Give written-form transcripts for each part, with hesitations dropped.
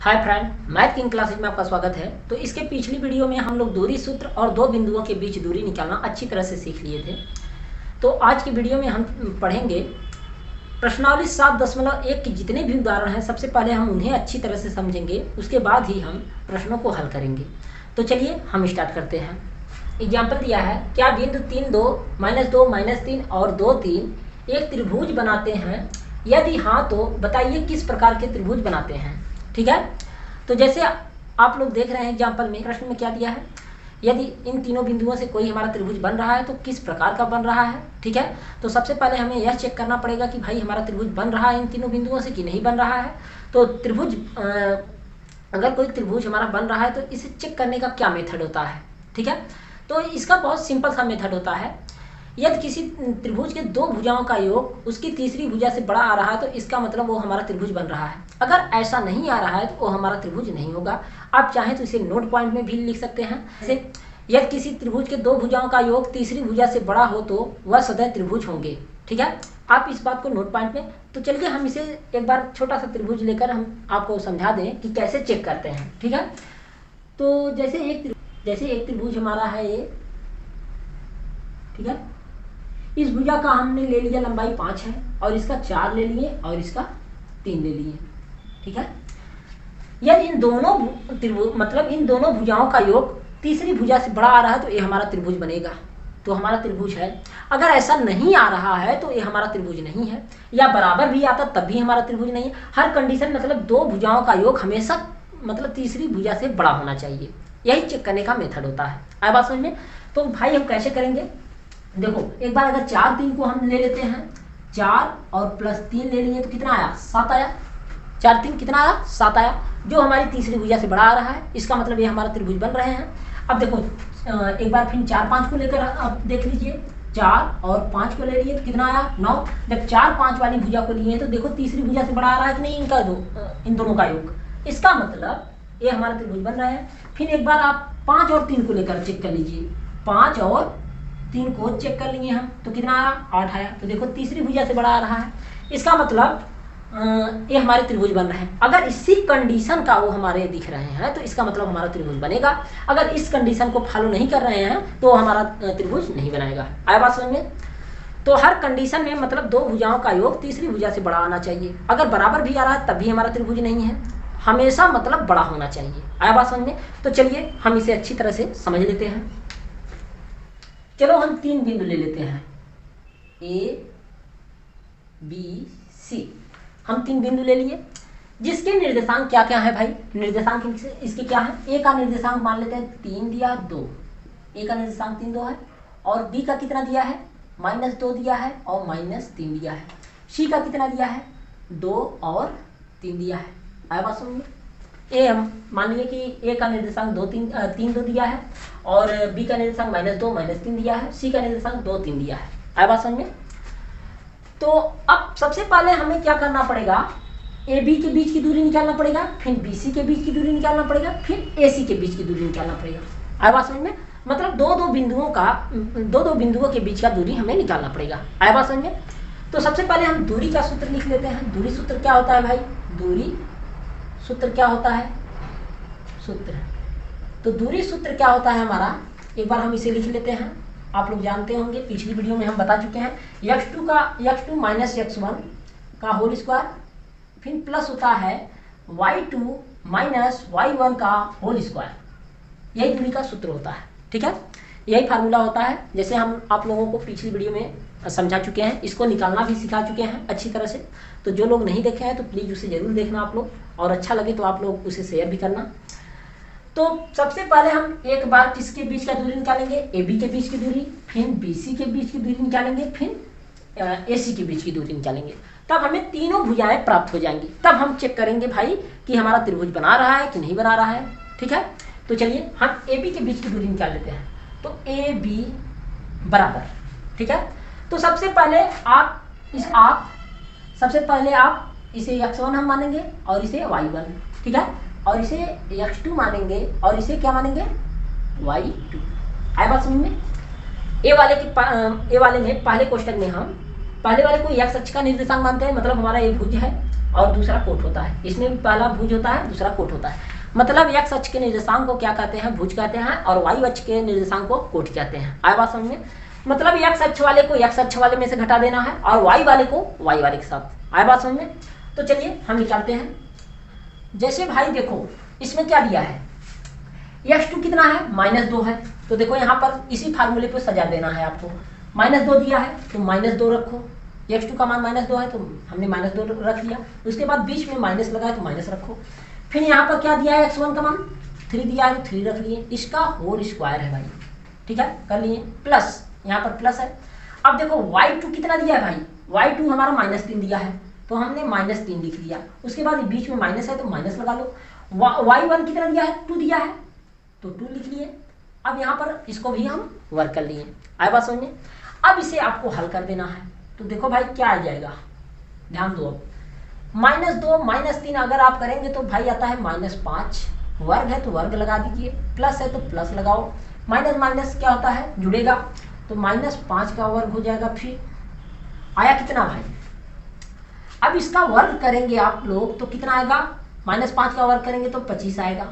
Hi friend, math king classes में आपका स्वागत है। तो इसके पिछली वीडियो में हम लोग दूरी सूत्र और दो बिंदुओं के बीच दूरी निकालना अच्छी तरह से सीख लिए थे। तो आज की वीडियो में हम पढ़ेंगे प्रश्नावली 7.1 के जितने भी उदाहरण हैं, सबसे पहले हम उन्हें अच्छी तरह से समझेंगे, उसके बाद ही हम प्रश्नों को हल करेंगे। तो चलिए हम स्टार्ट करते हैं। एग्जाम्पल दिया है, क्या बिंदु 3, 2, -2, -3 और 2, 3 एक त्रिभुज बनाते हैं? यदि हाँ तो बताइए किस प्रकार के त्रिभुज बनाते हैं। ठीक है, तो जैसे आप लोग देख रहे हैं एग्जाम्पल में, प्रश्न में क्या दिया है, यदि इन तीनों बिंदुओं से कोई हमारा त्रिभुज बन रहा है तो किस प्रकार का बन रहा है। ठीक है, तो सबसे पहले हमें यह चेक करना पड़ेगा कि भाई हमारा त्रिभुज बन रहा है इन तीनों बिंदुओं से कि नहीं बन रहा है। तो त्रिभुज अगर कोई त्रिभुज हमारा बन रहा है तो इसे चेक करने का क्या मेथड होता है। ठीक है, तो इसका बहुत सिंपल सा मेथड होता है। यदि किसी त्रिभुज के दो भुजाओं का योग उसकी तीसरी भुजा से बड़ा आ रहा है तो इसका मतलब वो हमारा त्रिभुज बन रहा है। अगर ऐसा नहीं आ रहा है तो वो हमारा त्रिभुज नहीं होगा। आप चाहें तो इसे नोट पॉइंट में भी लिख सकते हैं। जैसे यदि किसी त्रिभुज के दो भुजाओं का योग तीसरी भुजा से बड़ा हो तो वह सदैव त्रिभुज होंगे। ठीक है, आप इस बात को नोट पॉइंट में। तो चलिए हम इसे एक बार छोटा सा त्रिभुज लेकर हम आपको समझा दें कि कैसे चेक करते हैं। ठीक है, तो जैसे एक त्रिभुज हमारा है ये। ठीक है, इस भुजा का हमने ले लिया लंबाई 5 है और इसका 4 ले लिए और इसका 3 ले लिए। ठीक है, यदि इन दोनों भुजाओं का योग तीसरी भुजा से बड़ा आ रहा है तो ये हमारा त्रिभुज बनेगा, तो हमारा त्रिभुज है। अगर ऐसा नहीं आ रहा है तो ये हमारा त्रिभुज नहीं है, या बराबर भी आता तब भी हमारा त्रिभुज नहीं है। हर कंडीशन मतलब दो भुजाओं का योग हमेशा तीसरी भुजा से बड़ा होना चाहिए। यही चेक करने का मेथड होता है। आया बात समझ में? तो भाई हम कैसे करेंगे, देखो एक बार अगर 4, 3 को हम ले लेते हैं, 4 और +3 ले लिए तो कितना आया, 7 आया। 4, 3 कितना आया, 7 आया, जो हमारी तीसरी भुजा से बड़ा आ रहा है। इसका मतलब ये हमारा त्रिभुज बन रहे हैं। अब देखो एक बार फिर 4, 5 को लेकर अब देख लीजिए, 4 और 5 को ले लिए तो कितना आया, 9। जब 4, 5 वाली भुजा को लिए तो देखो तीसरी भुजा से बड़ा आ रहा है कि नहीं इन दोनों का योग। इसका मतलब ये हमारा त्रिभुज बन रहा है। फिर एक बार आप 5 और 3 को लेकर चेक कर लीजिए, 5 और 3 को चेक कर लिए हम तो कितना आया, 8 आया। तो देखो तीसरी भुजा से बड़ा आ रहा है। इसका मतलब ये हमारे त्रिभुज बन रहे हैं। अगर इसी कंडीशन का वो हमारे दिख रहे हैं तो इसका मतलब हमारा त्रिभुज बनेगा। अगर इस कंडीशन को फॉलो नहीं कर रहे हैं तो हमारा त्रिभुज नहीं बनेगा। आया बात समझ में? तो हर कंडीशन में मतलब दो भुजाओं का योग तीसरी भुजा से बड़ा आना चाहिए। अगर बराबर भी आ रहा है तब भी हमारा त्रिभुज नहीं है, हमेशा मतलब बड़ा होना चाहिए। आया बात समझ में? तो चलिए हम इसे अच्छी तरह से समझ लेते हैं। चलो हम 3 बिंदु ले लेते हैं, A, B, C। हम 3 बिंदु ले लिए जिसके निर्देशांक क्या क्या है भाई। निर्देशांक इसके क्या है, A का निर्देशांक मान लेते हैं 3 दिया, 2। A का निर्देशांक 3, 2 है। और B का कितना दिया है, -2 दिया है और -3 दिया है। C का कितना दिया है, 2 और 3 दिया है। आया बात समझ में? ए हम मान लीजिए कि ए का निर्देशांक 3, 2 दिया है और बी का निर्देशांक -2, -3 दिया है। सी का निर्देशांक 2, 3 दिया है। आया बात समझ में? तो अब सबसे पहले हमें क्या करना पड़ेगा, ए बी के बीच की दूरी निकालना पड़ेगा, फिर बी सी के बीच की दूरी निकालना पड़ेगा, फिर ए सी के बीच की दूरी निकालना पड़ेगा। आया बात समझ में? मतलब दो बिंदुओं के बीच का दूरी हमें निकालना पड़ेगा। आया बात समझ में? तो सबसे पहले हम दूरी का सूत्र लिख लेते हैं। दूरी सूत्र क्या होता है भाई, दूरी सूत्र क्या होता है, तो दूरी सूत्र क्या होता है हमारा, एक बार हम इसे लिख लेते हैं। आप लोग जानते होंगे, पिछली वीडियो में हम बता चुके हैं, x2 - x1 का होल स्क्वायर, फिर प्लस होता है y2 - y1 का होल स्क्वायर। यही दूरी का सूत्र होता है। ठीक है, यही फार्मूला होता है। जैसे हम आप लोगों को पिछली वीडियो में समझा चुके हैं, इसको निकालना भी सिखा चुके हैं अच्छी तरह से। तो जो लोग नहीं देखे हैं तो प्लीज़ उसे ज़रूर देखना आप लोग, और अच्छा लगे तो आप लोग उसे शेयर भी करना। तो सबसे पहले हम एक बार किसके बीच का दूरी निकालेंगे, ए बी के बीच की दूरी, फिर बी सी के बीच की दूरी निकालेंगे, फिर ए सी के बीच की दूरी निकालेंगे। तब हमें तीनों भुजाएं प्राप्त हो जाएंगी। तब हम चेक करेंगे भाई कि हमारा त्रिभुज बना रहा है कि नहीं बना रहा है। ठीक है, तो चलिए हम ए बी के बीच की दूरी निकाल लेते हैं। तो ए बी बराबर, ठीक है, तो सबसे पहले आप इसे x1 हम मानेंगे और इसे y1। ठीक है, और इसे x2 मानेंगे और इसे क्या मानेंगे, y2। आया बात समझ में? ए वाले में पहले क्वेश्चन में हम पहले वाले को एक्स अक्ष का निर्देशांक मानते हैं, मतलब हमारा एक भुज है और दूसरा कोट होता है। इसमें भी पहला भुज होता है, दूसरा कोट होता है। मतलब एक्स अक्ष के निर्देशांक को क्या कहते हैं, भुज कहते हैं, और वाई अक्ष के निर्देशांक को कोट कहते हैं। आया बात समझ में? मतलब एक्स अक्ष वाले को एक्स अक्ष वाले में से घटा देना है और वाई वाले को वाई वाले के साथ। आया बात समझ में? तो चलिए हम निकालते हैं। जैसे भाई देखो इसमें क्या दिया है, x2 कितना है, -2 है। तो देखो यहाँ पर इसी फार्मूले पे सजा देना है आपको। -2 दिया है तो -2 रखो, x2 का मान -2 है तो हमने -2 रख लिया। उसके बाद बीच में माइनस लगा है तो माइनस रखो। फिर यहाँ पर क्या दिया है, x1 का मान 3 दिया है तो 3 रख लिए। इसका होल स्क्वायर है भाई, ठीक है, कर लिए। प्लस यहाँ पर प्लस है। अब देखो y2 कितना दिया है भाई, y2 हमारा -3 दिया है तो हमने -3 लिख लिया। उसके बाद बीच में माइनस है तो माइनस लगा लो। y1 कितना दिया है, 2 दिया है तो 2 लिख लिए। अब यहाँ पर इसको भी हम वर्क कर लिए। आए बात समझ में? अब इसे आपको हल कर देना है। तो देखो भाई क्या आ जाएगा, ध्यान दो। अब -2 -3 अगर आप करेंगे तो भाई आता है -5। वर्ग है तो वर्ग लगा दीजिए, प्लस है तो प्लस लगाओ, माइनस माइनस क्या होता है, जुड़ेगा, तो -5 का वर्ग हो जाएगा। फिर आया कितना भाई, अब इसका वर्ग करेंगे आप लोग तो कितना आएगा, -5 का वर्ग करेंगे तो 25 आएगा,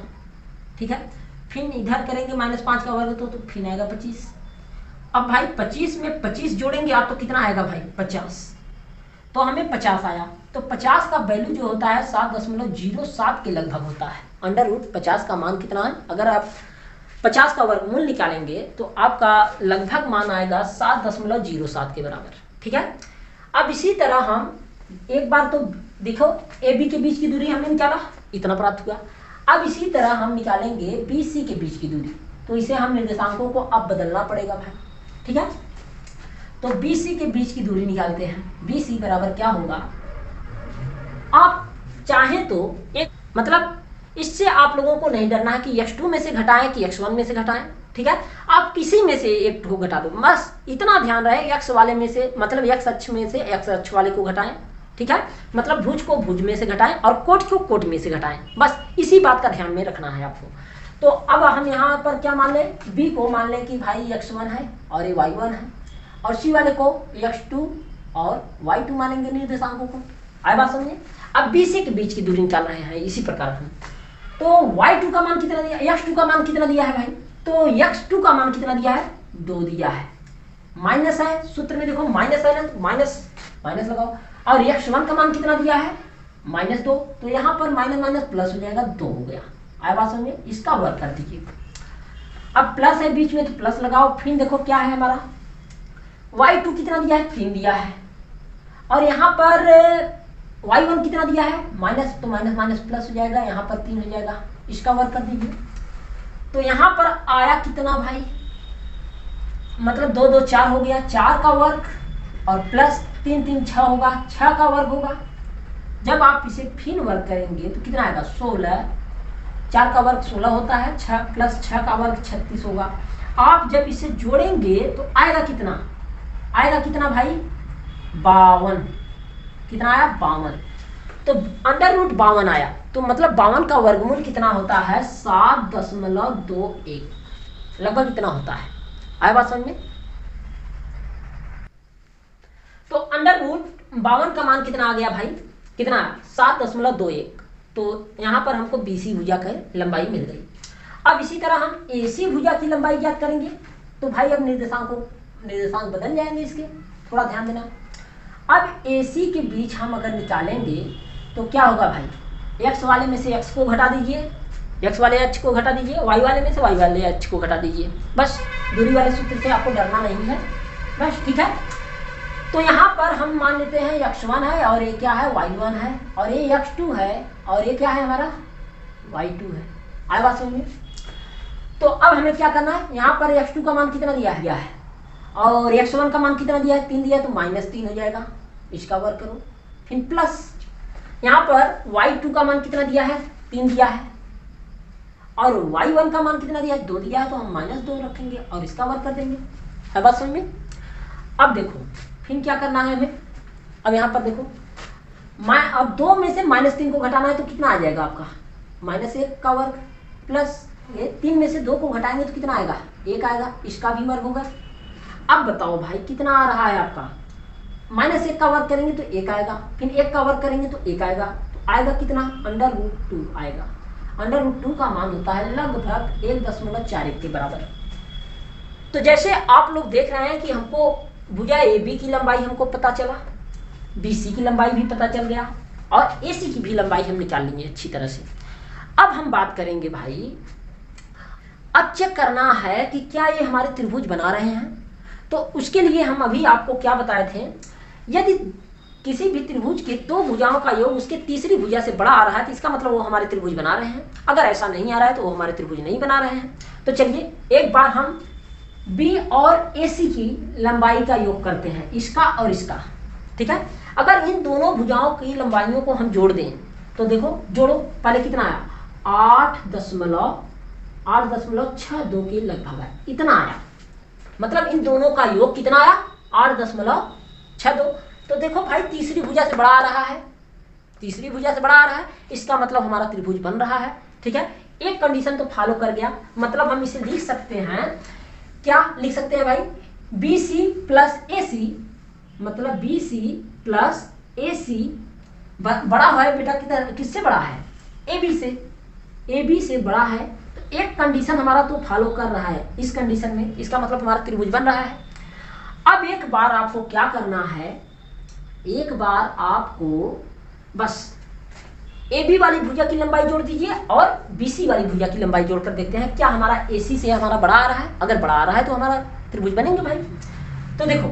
ठीक है। फिर इधर करेंगे -5 का वर्ग तो फिर आएगा 25। अब भाई 25 में 25 जोड़ेंगे आप तो कितना आएगा भाई, 50। तो हमें 50 आया। तो 50 का वैल्यू जो होता है 7.07 के लगभग होता है। √50 का मान कितना है, अगर आप 50 का वर्गमूल निकालेंगे तो आपका लगभग मान आएगा 7.07 के बराबर, ठीक है। अब इसी तरह हम एक बार तो देखो AB के बीच की दूरी हमने निकाला, इतना प्राप्त हुआ। अब इसी तरह हम निकालेंगे BC के बीच की दूरी, तो इसे हम निर्देशांकों को अब बदलना पड़ेगा भाई, ठीक है। तो BC के बीच की दूरी निकालते हैं। BC बराबर क्या होगा, आप चाहें तो एक, मतलब इससे आप लोगों को नहीं डरना है कि x2 में से घटाएं कि x1 में से घटाएं, ठीक है। आप किसी में से एक को घटा दो, बस इतना ध्यान रहे, x वाले में से, मतलब x अक्ष में से x अक्ष वाले को घटाएं, ठीक है। मतलब भुज को भुज में से घटाएं और कोट को कोट में से घटाएं, बस इसी बात का ध्यान में रखना है आपको। तो अब हम यहाँ पर क्या मान लें, B को मान लें कि भाई x1 है और ये y1 है, और C वाले को x2 और y2 मानेंगे निर्देशांकों को। आए बात समझे? अब BC के बीच की दूरी निकाल रहे हैं इसी प्रकार हम। तो y2 का मान कितना दिया, x2 का मान कितना दिया है भाई, तो x2 का मान कितना दिया है, 2 दिया है। माइनस है, सूत्र में देखो माइनस है ना, माइनस माइनस लगाओ। और x1 का मान कितना दिया है, -2, तो यहाँ पर माइनस माइनस प्लस हो जाएगा, 2 हो गया। आया बात समझे? इसका वर्क कर दीजिए। अब प्लस है बीच में तो प्लस लगाओ। फिर देखो क्या है हमारा, y2 कितना दिया है, 3 दिया है, और यहाँ पर y1 कितना दिया है, माइनस, तो माइनस माइनस प्लस हो जाएगा, यहाँ पर 3 हो जाएगा। इसका वर्क कर दीजिए। तो यहाँ पर आया कितना भाई, मतलब 2 2 4 हो गया, 4 का वर्ग और प्लस 3 3 6 होगा, 6 का वर्ग होगा। जब आप इसे फिर वर्ग करेंगे तो कितना आएगा, 16। 4 का वर्ग 16 होता है, 6 प्लस 6 का वर्ग 36 होगा। आप जब इसे जोड़ेंगे तो आएगा कितना, आएगा कितना भाई, 52। कितना आया, 52। तो √52 आया। तो मतलब 52 का वर्गमूल कितना होता है, 7.21, लगभग इतना होता है। आया बात समझ में? तो √52 का मान कितना आ गया भाई, कितना, 7.21। तो यहाँ पर हमको BC भुजा की लंबाई मिल गई। अब इसी तरह हम AC भुजा की लंबाई ज्ञात करेंगे। तो भाई अब निर्देशांक बदल जाएंगे इसके, थोड़ा ध्यान देना। अब AC के बीच हम अगर निकालेंगे तो क्या होगा भाई, x वाले में से x को घटा दीजिए, x वाले अक्ष को घटा दीजिए, y वाले में से y वाले अक्ष को घटा दीजिए। बस दूरी वाले सूत्र से आपको डरना नहीं है, बस, ठीक है। तो यहाँ पर हम मान लेते हैं x1 है और ये क्या है, y1 है, और ये x2 है और ये क्या है हमारा, y2 है। आए बात समझ में? तो अब हमें क्या करना है, यहाँ पर x2 का मान कितना दिया है और x1 का मान कितना दिया है, 3 दिया है, तो -3 हो जाएगा। इसका वर्क करो। फिर प्लस यहाँ पर y2 का मान कितना दिया है, 3 दिया है, और y1 का मान कितना दिया है, 2 दिया है, तो हम -2 रखेंगे और इसका वर्क कर देंगे। है बात समझ में? अब देखो फिर क्या करना है हमें, अब यहाँ पर देखो, अब 2 में से -3 को घटाना है तो कितना आ जाएगा आपका, -1 का वर्ग, प्लस ये 3 में से 2 को घटाएंगे तो कितना आएगा, 1 आएगा। इसका भी वर्ग होगा। अब बताओ भाई कितना आ रहा है आपका, -1 का वर्ग करेंगे तो 1 आएगा, फिर 1 का वर्ग करेंगे तो 1 आएगा, तो आएगा कितना, √2 आएगा। √2 का मान होता है लगभग 1.41 के बराबर। तो जैसे आप लोग देख रहे हैं कि हमको भुजा AB की लंबाई हमको पता चला, BC की लंबाई भी पता चल गया और AC की भी लंबाई हम निकाल लेंगे अच्छी तरह से। अब हम बात करेंगे भाई, अब चेक करना है कि क्या ये हमारे त्रिभुज बना रहे हैं। तो उसके लिए हम अभी आपको क्या बताए थे, यदि किसी भी त्रिभुज के दो भुजाओं का योग उसके तीसरी भुजा से बड़ा आ रहा है तो इसका मतलब वो हमारे त्रिभुज बना रहे हैं। अगर ऐसा नहीं आ रहा है तो वो हमारे त्रिभुज नहीं बना रहे हैं। तो चलिए एक बार हम B और AC की लंबाई का योग करते हैं, इसका और इसका, ठीक है। अगर इन दोनों भुजाओं की लंबाइयों को हम जोड़ दें तो देखो, जोड़ो, पहले कितना आया, 8.62 के लगभग है, इतना आया। मतलब इन दोनों का योग कितना आया, 8.62। तो देखो भाई तीसरी भुजा से बड़ा आ रहा है, तीसरी भुजा से बड़ा आ रहा है, इसका मतलब हमारा त्रिभुज बन रहा है, ठीक है। एक कंडीशन तो फॉलो कर गया, मतलब हम इसे लिख सकते हैं, क्या लिख सकते हैं भाई, BC प्लस AC, मतलब BC प्लस AC बड़ा है बेटा, किससे बड़ा है, AB से, AB से बड़ा है। तो एक कंडीशन हमारा तो फॉलो कर रहा है इस कंडीशन में, इसका मतलब हमारा त्रिभुज बन रहा है। अब एक बार आपको क्या करना है, एक बार आपको बस AB वाली भुजा की लंबाई जोड़ दीजिए और BC वाली भुजा की लंबाई जोड़कर देखते हैं क्या हमारा AC से हमारा बड़ा आ रहा है। अगर बड़ा आ रहा है तो हमारा त्रिभुज बनेंगे भाई। तो देखो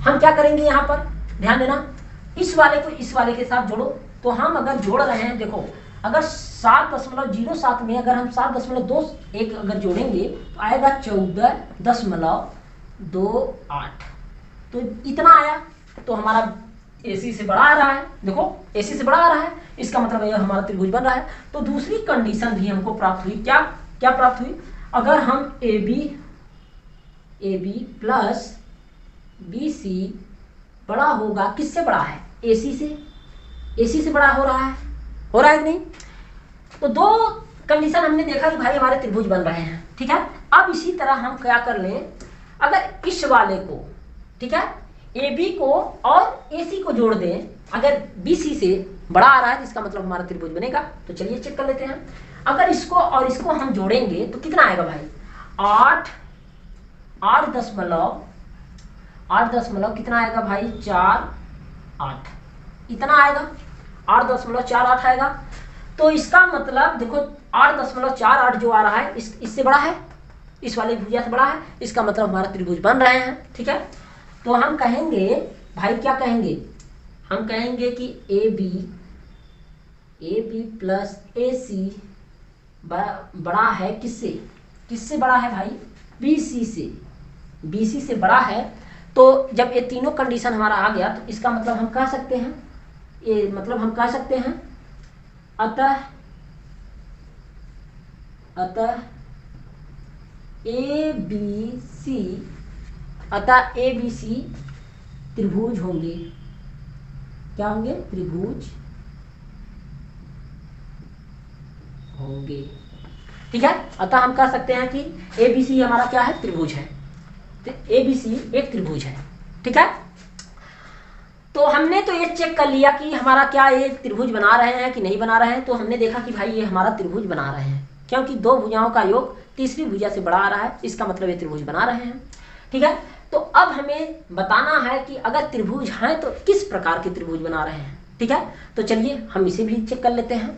हम क्या करेंगे, यहाँ पर ध्यान देना, इस वाले को इस वाले के साथ जोड़ो। तो हम अगर जोड़ रहे हैं, देखो अगर 7.07 में अगर हम 7.21 अगर जोड़ेंगे तो आएगा 14.28, तो इतना आया। तो हमारा AC से बड़ा आ रहा है, देखो AC से बड़ा आ रहा है, इसका मतलब यह हमारा त्रिभुज बन रहा है। तो दूसरी कंडीशन भी हमको प्राप्त हुई, क्या क्या प्राप्त हुई, अगर हम AB प्लस BC बड़ा होगा, किससे बड़ा है, AC से, AC से बड़ा हो रहा है कि नहीं। तो दो कंडीशन हमने देखा कि भाई हमारे त्रिभुज बन रहे हैं, ठीक है। अब इसी तरह हम क्या कर लें, अगर इस वाले को, ठीक है, AB को और AC को जोड़ दें, अगर BC से बड़ा आ रहा है तो इसका मतलब हमारा त्रिभुज बनेगा। तो चलिए चेक कर लेते हैं, अगर इसको और इसको हम जोड़ेंगे तो कितना आएगा भाई, 8 कितना आएगा भाई, 4.8, इतना आएगा, 8.48 आएगा। तो इसका मतलब देखो 8.48 जो आ रहा है इससे बड़ा है, इस वाले भुजा से बड़ा है, इसका मतलब हमारा त्रिभुज बन रहे हैं, ठीक है। तो हम कहेंगे भाई, क्या कहेंगे, हम कहेंगे कि AB प्लस AC बड़ा है, किससे बड़ा है भाई, BC से बड़ा है। तो जब ये तीनों कंडीशन हमारा आ गया तो इसका मतलब हम कह सकते हैं, ये मतलब हम कह सकते हैं अतः ABC त्रिभुज होंगे, क्या होंगे, त्रिभुज होंगे, ठीक है। अतः हम कह सकते हैं कि ABC हमारा क्या है, त्रिभुज है, तो ABC एक त्रिभुज है, ठीक है। तो हमने तो ये चेक कर लिया कि हमारा क्या ये त्रिभुज बना रहे हैं कि नहीं बना रहे हैं। तो हमने देखा कि भाई ये हमारा त्रिभुज बना रहे हैं, क्योंकि दो भुजाओं का योग तीसरी भुजा से बड़ा आ रहा है, इसका मतलब ये त्रिभुज बना रहे हैं, ठीक है। तो अब हमें बताना है कि अगर त्रिभुज हैं तो किस प्रकार के त्रिभुज बना रहे हैं, ठीक है। तो चलिए हम इसे भी चेक कर लेते हैं।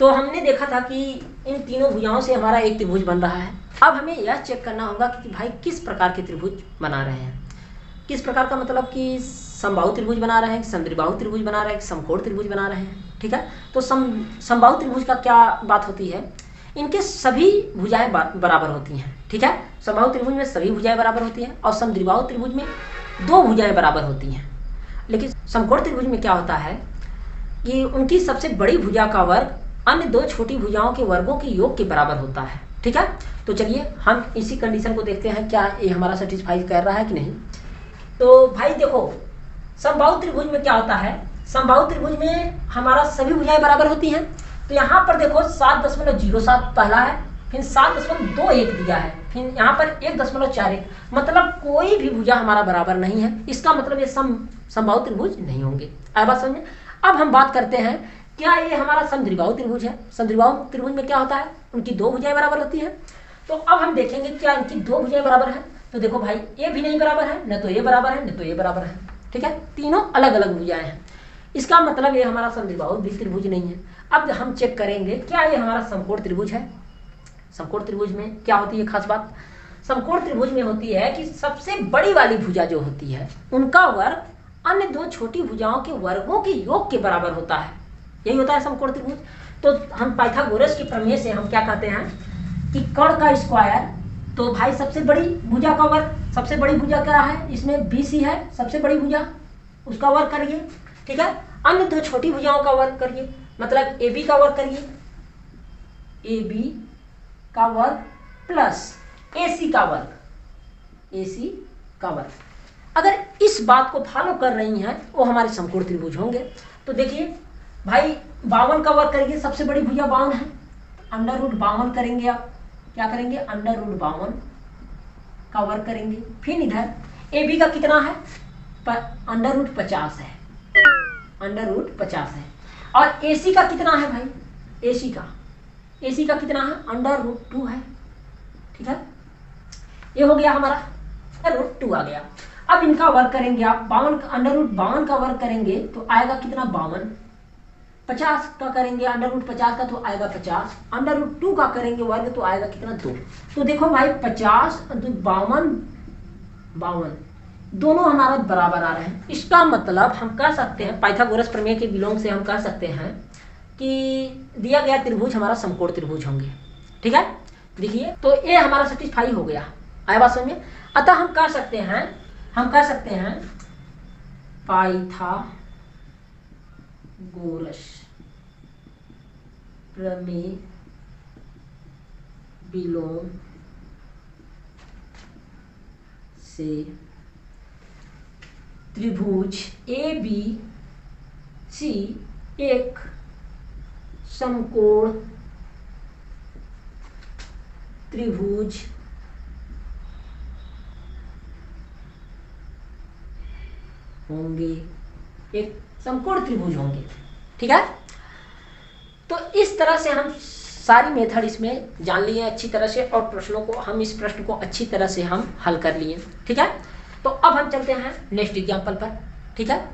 तो हमने देखा था कि इन तीनों भुजाओं से हमारा एक त्रिभुज बन रहा है। अब हमें यह चेक करना होगा कि भाई किस प्रकार के त्रिभुज बना रहे हैं, किस प्रकार का मतलब कि समबाहु त्रिभुज बना रहे हैं, समद्विबाहु त्रिभुज बना रहे हैं, समकोण त्रिभुज बना रहे हैं, ठीक है। तो समबाहु त्रिभुज का क्या बात होती है, इनके सभी भुजाएं बराबर होती हैं, ठीक है। समबाहु त्रिभुज में सभी भुजाएं बराबर होती हैं और समद्विबाहु त्रिभुज में दो भुजाएं बराबर होती हैं। लेकिन समकोण त्रिभुज में क्या होता है कि उनकी सबसे बड़ी भुजा का वर्ग अन्य दो छोटी भुजाओं के वर्गों के योग के बराबर होता है, ठीक है। तो चलिए हम इसी कंडीशन को देखते हैं, क्या ये हमारा सेटिस्फाई कर रहा है कि नहीं। तो भाई देखो समबाहु त्रिभुज में क्या होता है, समबाहु त्रिभुज में हमारा सभी भुजाएं बराबर होती हैं। तो यहाँ पर देखो 7.07 पहला है, फिर 7.21 दिया है, फिर यहाँ पर 1.41, मतलब कोई भी भुजा हमारा बराबर नहीं है। इसका मतलब ये समबाहु त्रिभुज नहीं होंगे। आया बात समझ में? अब हम बात करते हैं क्या ये हमारा समद्विबाहु त्रिभुज है। समद्विबाहु त्रिभुज में क्या होता है, उनकी दो भुजाएं बराबर होती है। तो अब हम देखेंगे क्या इनकी दो भुजाएं बराबर है। तो देखो भाई, ये भी नहीं बराबर है, न तो ये बराबर है, न तो ये बराबर है। ठीक है, तीनों अलग अलग भुजाएं हैं। इसका मतलब ये हमारा समद्विबाहु त्रिभुज नहीं है। अब हम चेक करेंगे क्या ये हमारा समकोण त्रिभुज है। समकोण त्रिभुज में क्या होती है खास बात, समकोण त्रिभुज में होती है कि सबसे बड़ी वाली भुजा जो होती है उनका वर्ग अन्य दो छोटी भुजाओं के वर्गों के योग के बराबर होता है। यही होता है समकोण त्रिभुज। तो हम पाइथागोरस के प्रमेय से हम क्या कहते हैं कि कर्ण का स्क्वायर, तो भाई सबसे बड़ी भुजा का वर्ग, सबसे बड़ी भुजा क्या है इसमें BC है, सबसे बड़ी भुजा, उसका वर्ग करिए। ठीक है, अन्य दो छोटी भुजाओं का वर्ग करिए, मतलब AB का वर्ग करिए, AB का वर्ग प्लस AC का वर्ग, AC का वर्ग। अगर इस बात को फॉलो कर रही हैं वो हमारे समकोण त्रिभुज होंगे। तो देखिए भाई 52 का वर्ग करेंगे, सबसे बड़ी भुजा 52 है, √52 करेंगे। आप क्या करेंगे, √52 का वर्ग करेंगे। फिर इधर AB का कितना है, √50 है, √50 है। और AC का कितना है भाई, AC का कितना है, √2 है। ठीक है, ये हो गया हमारा √2 आ गया। अब इनका वर्ग करेंगे आप, 52 का वर्ग करेंगे तो आएगा कितना 52, 50 का करेंगे √50 का तो आएगा 50, √2 का करेंगे वर्ग तो आएगा कितना 2। तो देखो भाई 50 52 दोनों हमारा बराबर आ रहे हैं। इसका मतलब हम कह सकते हैं पाइथागोरस प्रमेय के बिलोंग से हम कह सकते हैं कि दिया गया त्रिभुज हमारा समकोण त्रिभुज होंगे। ठीक है, देखिए तो ये हमारा सेटिस्फाई हो गया। आया बात समझ में? अतः हम कह सकते हैं पाइथागोरस प्रमेय बिलोंग से त्रिभुज ABC एक समकोण त्रिभुज होंगे, एक समकोण त्रिभुज होंगे। ठीक है, तो इस तरह से हम सारी मेथड इसमें जान लिए अच्छी तरह से, और प्रश्नों को हम इस प्रश्न को अच्छी तरह से हम हल कर लिए। ठीक है, तो अब हम चलते हैं नेक्स्ट एग्जाम्पल पर। ठीक है।